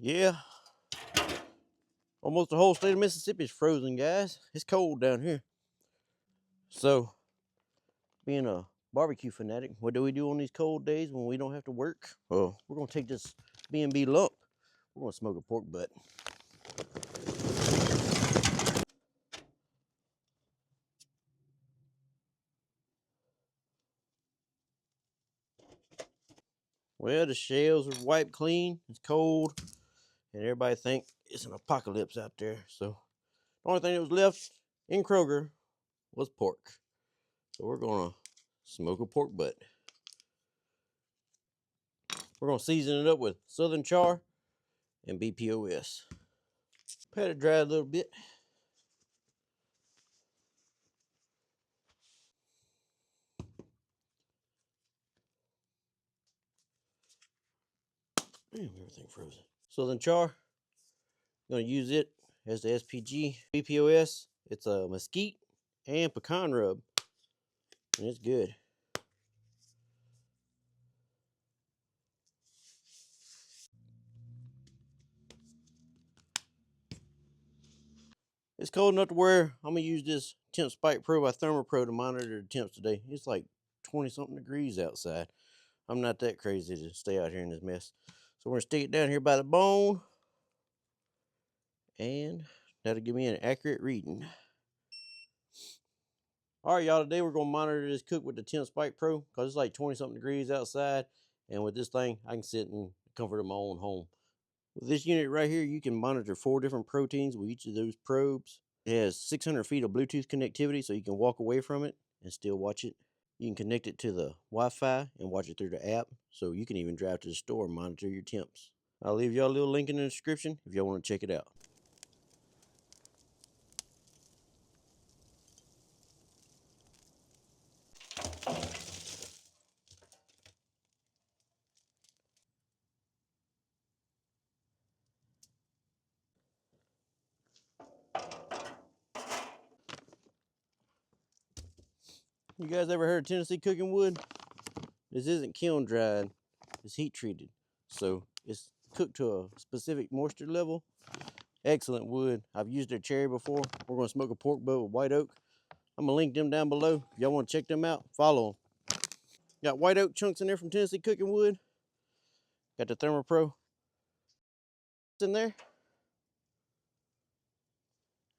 Yeah, almost the whole state of Mississippi is frozen, guys. It's cold down here. So, being a barbecue fanatic, what do we do on these cold days when we don't have to work? Well, we're gonna take this B&B lump. We're gonna smoke a pork butt. Well, the shells are wiped clean. It's cold, and everybody think it's an apocalypse out there. So, the only thing that was left in Kroger was pork. So we're gonna smoke a pork butt. We're gonna season it up with Southern Char and BPOS. Pat it dry a little bit. Damn, everything frozen. Southern Char, I'm gonna use it as the SPG. BPOS, it's a mesquite and pecan rub, and it's good. It's cold enough to where I'm gonna use this Temp Spike Pro by ThermoPro to monitor the temps today. It's like 20 something degrees outside. I'm not that crazy to stay out here in this mess. So we're gonna stick it down here by the bone, and that'll give me an accurate reading. All right, y'all, today we're gonna monitor this cook with the Temp Spike Pro because it's like 20 something degrees outside. And with this thing, I can sit in the comfort of my own home. With this unit right here, you can monitor 4 different proteins with each of those probes. It has 600 feet of Bluetooth connectivity, so you can walk away from it and still watch it. You can connect it to the Wi-Fi and watch it through the app, so you can even drive to the store and monitor your temps. I'll leave y'all a little link in the description if y'all want to check it out. You guys ever heard of Tennessee cooking wood? This isn't kiln dried, it's heat treated. So it's cooked to a specific moisture level. Excellent wood. I've used their cherry before. We're gonna smoke a pork butt with white oak. I'm gonna link them down below. If y'all wanna check them out, follow them. Got white oak chunks in there from Tennessee cooking wood. Got the ThermoPro in there.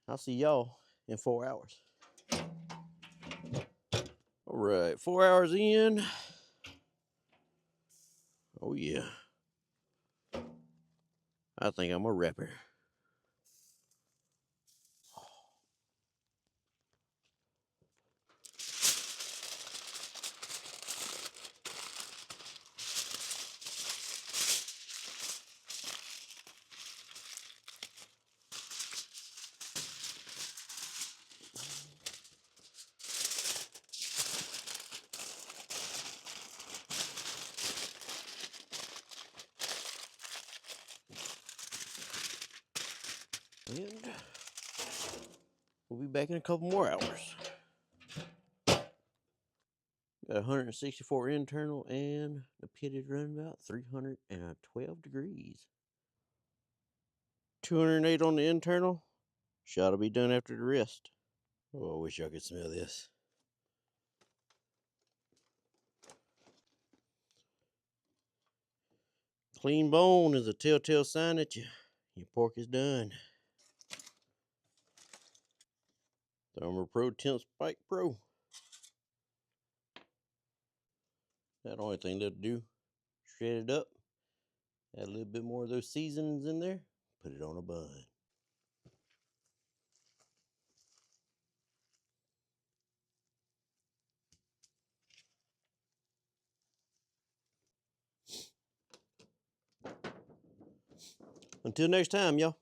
I'll see y'all in 4 hours. All right, 4 hours in. Oh yeah. I think I'm a rapper. And we'll be back in a couple more hours. Got 164 internal, and the pitted run about 312 degrees. 208 on the internal. Shot'll be done after the rest. Oh, I wish y'all could smell this. Clean bone is a telltale sign that your pork is done. ThermoPro Temp Spike Pro. That only thing to do, shred it up, add a little bit more of those seasonings in there, put it on a bun. Until next time, y'all.